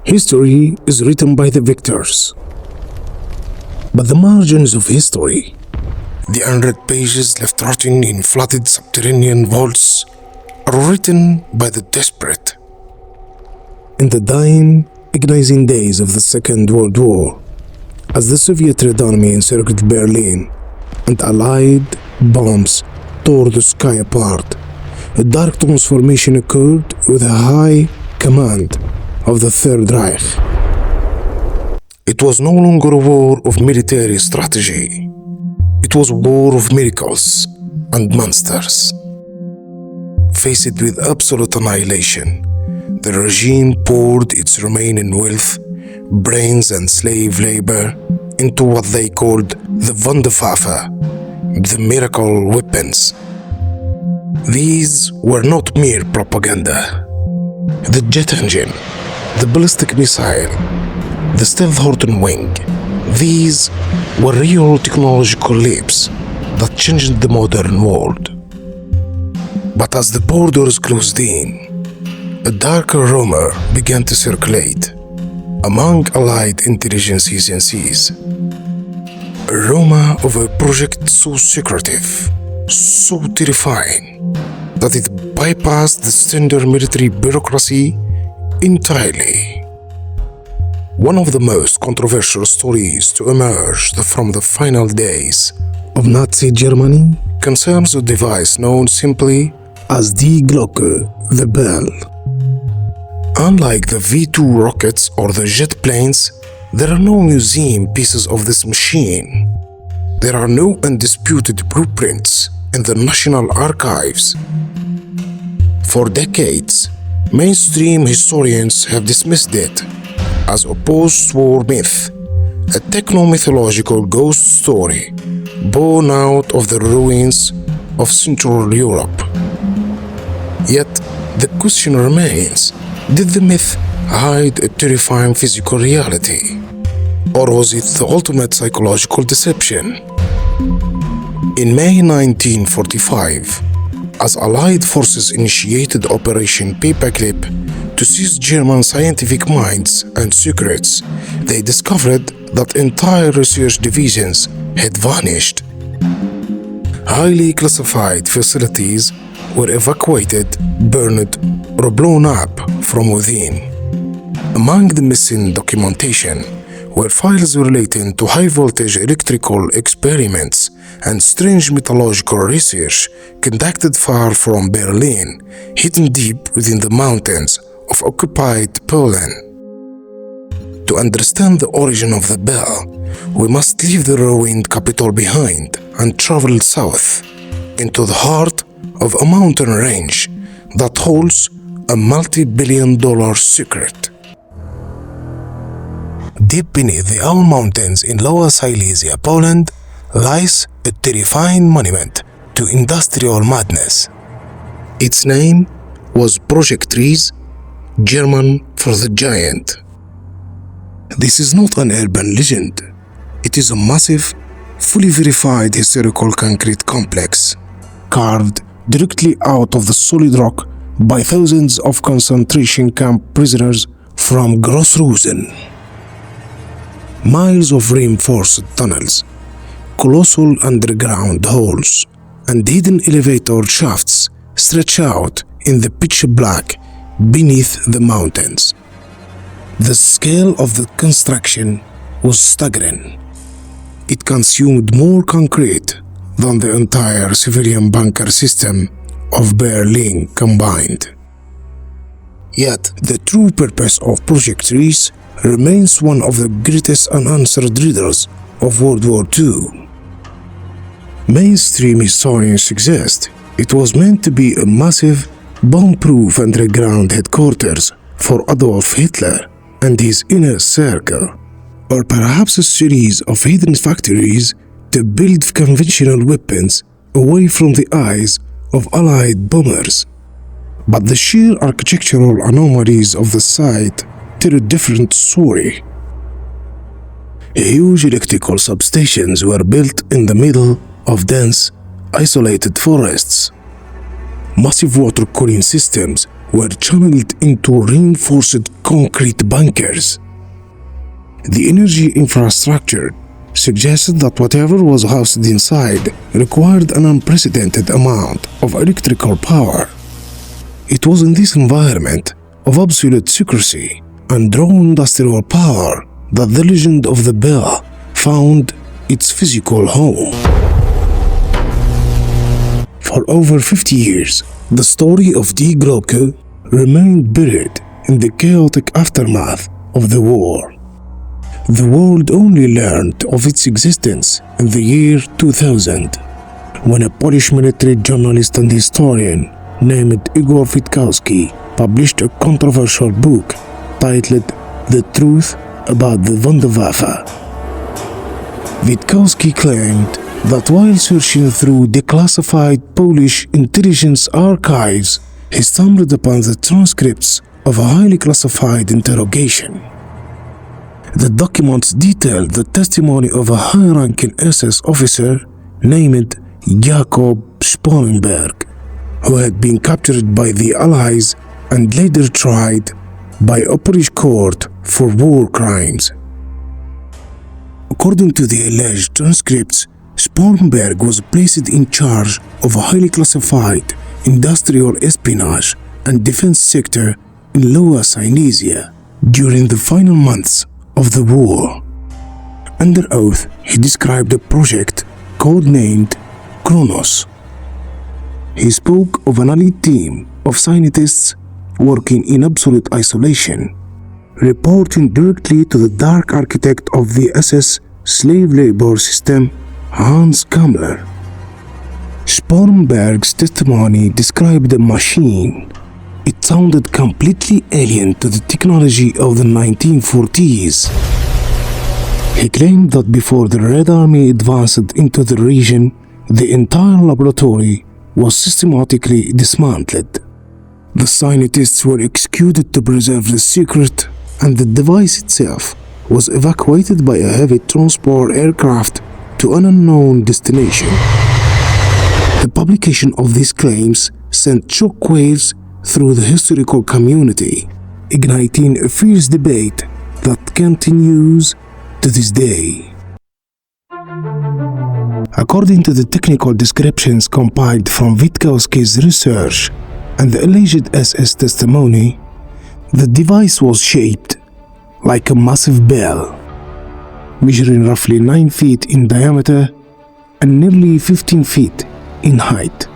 History is written by the victors. But the margins of history, the unread pages left rotting in flooded subterranean vaults, are written by the desperate. In the dying, agonizing days of the Second World War, as the Soviet Red Army encircled Berlin and Allied bombs tore the sky apart, a dark transformation occurred with a high command of the Third Reich. It was no longer a war of military strategy. It was a war of miracles and monsters. Faced with absolute annihilation, the regime poured its remaining wealth, brains and slave labor into what they called the Wunderwaffe, the miracle weapons. These were not mere propaganda. The jet engine, the ballistic missile, the stealth Horton wing, these were real technological leaps that changed the modern world. But as the borders closed in, a darker rumor began to circulate among Allied intelligence agencies. A rumor of a project so secretive, so terrifying, that it bypassed the standard military bureaucracy entirely. One of the most controversial stories to emerge from the final days of Nazi Germany concerns a device known simply as the Glocke, the bell. Unlike the V-2 rockets or the jet planes, there are no museum pieces of this machine. There are no undisputed blueprints in the National Archives. For decades, mainstream historians have dismissed it as a post-war myth, a techno-mythological ghost story born out of the ruins of Central Europe. Yet, the question remains, did the myth hide a terrifying physical reality? Or was it the ultimate psychological deception? In May 1945, as Allied forces initiated Operation Paperclip to seize German scientific minds and secrets, they discovered that entire research divisions had vanished. Highly classified facilities were evacuated, burned, or blown up from within. Among the missing documentation were files relating to high-voltage electrical experiments and strange mythological research conducted far from Berlin, hidden deep within the mountains of occupied Poland. To understand the origin of the bell, we must leave the ruined capital behind and travel south into the heart of a mountain range that holds a multi-billion-dollar secret. Deep beneath the Owl Mountains in Lower Silesia, Poland, lies a terrifying monument to industrial madness. Its name was Project Riese, German for the giant. This is not an urban legend. It is a massive, fully verified historical concrete complex, carved directly out of the solid rock by thousands of concentration camp prisoners from Grossrosen. Miles of reinforced tunnels, colossal underground holes, and hidden elevator shafts stretch out in the pitch black beneath the mountains. The scale of the construction was staggering. It consumed more concrete than the entire civilian bunker system of Berlin combined. Yet, the true purpose of Project Riese remains one of the greatest unanswered riddles of World War II. Mainstream historians suggest it was meant to be a massive, bomb-proof underground headquarters for Adolf Hitler and his inner circle, or perhaps a series of hidden factories to build conventional weapons away from the eyes of Allied bombers. But the sheer architectural anomalies of the site tell a different story. Huge electrical substations were built in the middle of dense, isolated forests. Massive water cooling systems were channeled into reinforced concrete bunkers. The energy infrastructure suggested that whatever was housed inside required an unprecedented amount of electrical power. It was in this environment of absolute secrecy and raw industrial power that the legend of the bell found its physical home. For over 50 years, the story of Die Glocke remained buried in the chaotic aftermath of the war. The world only learned of its existence in the year 2000, when a Polish military journalist and historian named Igor Witkowski published a controversial book titled The Truth About the Wunderwaffe. Witkowski claimed that while searching through declassified Polish intelligence archives, he stumbled upon the transcripts of a highly classified interrogation. The documents detailed the testimony of a high-ranking SS officer named Jakob Sporrenberg, who had been captured by the Allies and later tried by a Polish court for war crimes. According to the alleged transcripts, Sporrenberg was placed in charge of a highly classified industrial espionage and defense sector in Lower Silesia during the final months of the war. Under oath, he described a project codenamed Kronos. He spoke of an elite team of scientists working in absolute isolation, reporting directly to the dark architect of the SS slave labor system, Hans Kammler. Sporrenberg's testimony described the machine. It sounded completely alien to the technology of the 1940s. He claimed that before the Red Army advanced into the region, the entire laboratory was systematically dismantled. The scientists were executed to preserve the secret, and the device itself was evacuated by a heavy transport aircraft to an unknown destination. The publication of these claims sent shockwaves through the historical community, igniting a fierce debate that continues to this day. According to the technical descriptions compiled from Witkowski's research and the alleged SS testimony, the device was shaped like a massive bell, measuring roughly 9 feet in diameter and nearly 15 feet in height.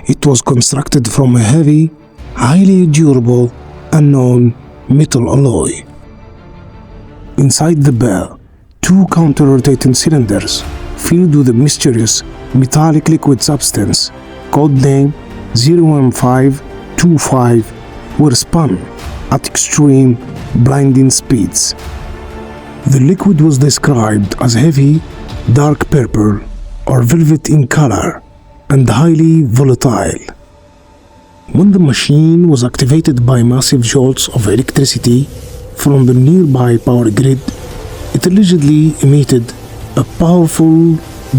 It was constructed from a heavy, highly durable, unknown metal alloy. Inside the bell, 2 counter-rotating cylinders filled with a mysterious metallic liquid substance codenamed 01525 were spun at extreme, blinding speeds. The liquid was described as heavy, dark purple or velvet in color and highly volatile. When the machine was activated by massive jolts of electricity from the nearby power grid, it allegedly emitted a powerful,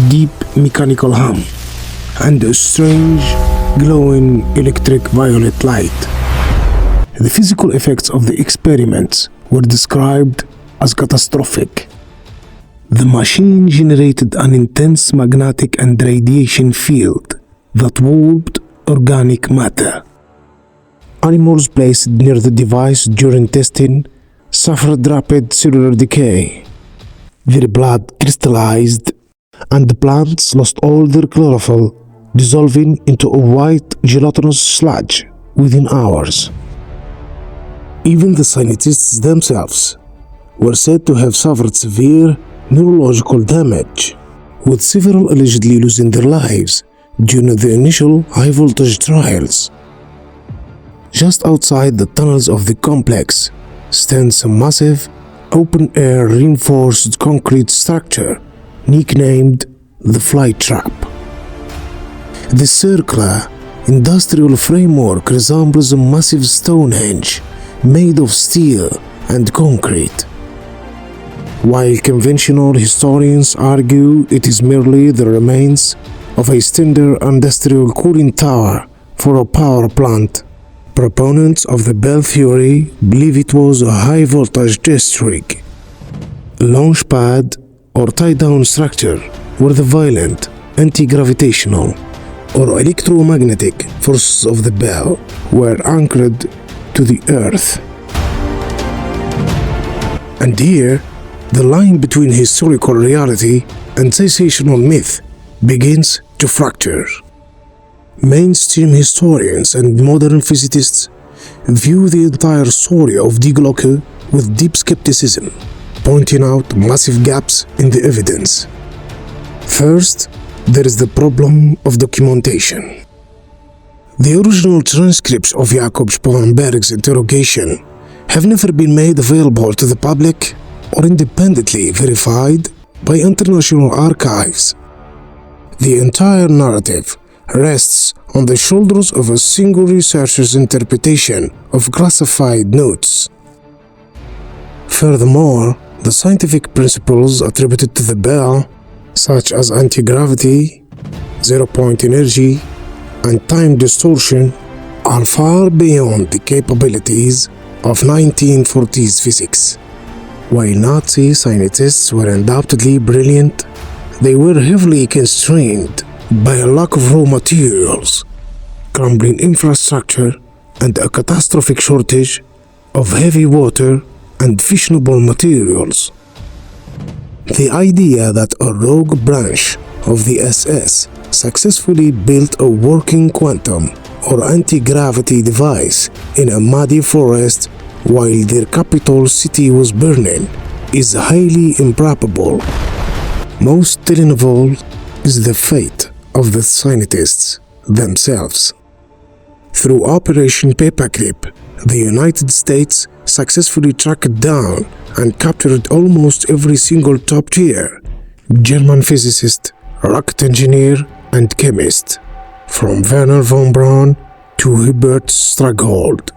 deep mechanical hum and a strange, glowing electric violet light. The physical effects of the experiments were described as catastrophic. The machine generated an intense magnetic and radiation field that warped organic matter. Animals placed near the device during testing suffered rapid cellular decay. Their blood crystallized, and the plants lost all their chlorophyll, dissolving into a white gelatinous sludge within hours. Even the scientists themselves were said to have suffered severe neurological damage, with several allegedly losing their lives during the initial high-voltage trials. Just outside the tunnels of the complex stands a massive, open-air reinforced concrete structure nicknamed the Flight Trap. The circular, industrial framework resembles a massive Stonehenge made of steel and concrete. While conventional historians argue it is merely the remains of a standard industrial cooling tower for a power plant, Proponents of the bell theory believe it was a high voltage test rig, a launch pad or tie-down structure where the violent, anti-gravitational or electromagnetic forces of the bell were anchored to the earth. And here, the line between historical reality and sensational myth begins to fracture. Mainstream historians and modern physicists view the entire story of Die Glocke with deep skepticism, pointing out massive gaps in the evidence. First, there is the problem of documentation. The original transcripts of Jakob Sporrenberg's interrogation have never been made available to the public or independently verified by international archives. The entire narrative rests on the shoulders of a single researcher's interpretation of classified notes. Furthermore, the scientific principles attributed to the bell, such as anti-gravity, zero-point energy, and time distortion, are far beyond the capabilities of 1940s physics. While Nazi scientists were undoubtedly brilliant, they were heavily constrained by a lack of raw materials, crumbling infrastructure, and a catastrophic shortage of heavy water and fissionable materials. The idea that a rogue branch of the SS successfully built a working quantum or anti-gravity device in a muddy forest while their capital city was burning is highly improbable. Most telling of all is the fate of the scientists themselves. Through Operation Paperclip, the United States successfully tracked down and captured almost every single top-tier German physicist, rocket engineer, and chemist, from Werner von Braun to Hubert Strughold.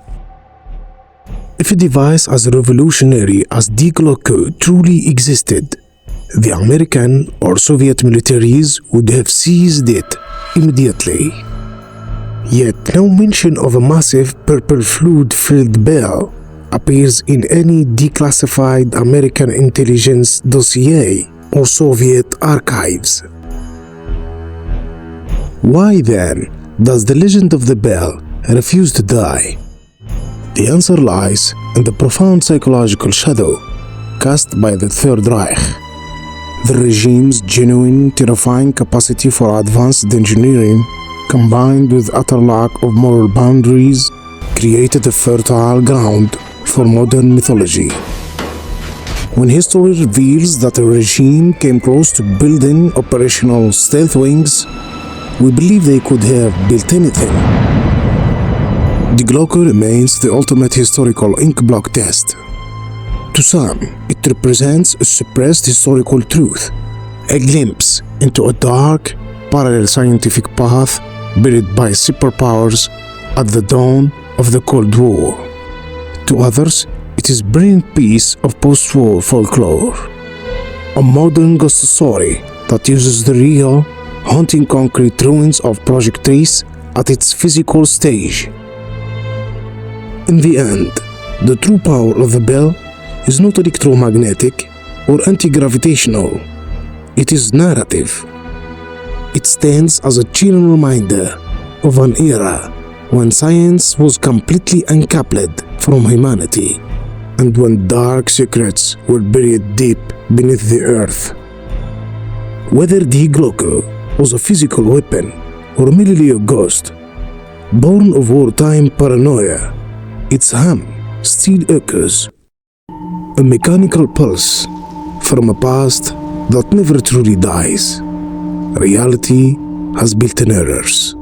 If a device as revolutionary as Die Glocke truly existed, the American or Soviet militaries would have seized it immediately. Yet no mention of a massive purple fluid-filled bell appears in any declassified American intelligence dossier or Soviet archives. Why then does the legend of the bell refuse to die? The answer lies in the profound psychological shadow cast by the Third Reich. The regime's genuine, terrifying capacity for advanced engineering, combined with utter lack of moral boundaries, created a fertile ground for modern mythology. When history reveals that a regime came close to building operational stealth wings, we believe they could have built anything. Die Glocke remains the ultimate historical ink block test. To some, it represents a suppressed historical truth, a glimpse into a dark, parallel scientific path buried by superpowers at the dawn of the Cold War. To others, it is a brilliant piece of post-war folklore, a modern ghost story that uses the real, haunting concrete ruins of Project Riese at its physical stage. In the end, the true power of the bell is not electromagnetic or anti-gravitational. It is narrative. It stands as a chilling reminder of an era when science was completely uncoupled from humanity and when dark secrets were buried deep beneath the earth. Whether Die Glocke was a physical weapon or merely a ghost, born of wartime paranoia, its hum still echoes, a mechanical pulse from a past that never truly dies. Reality has built-in errors.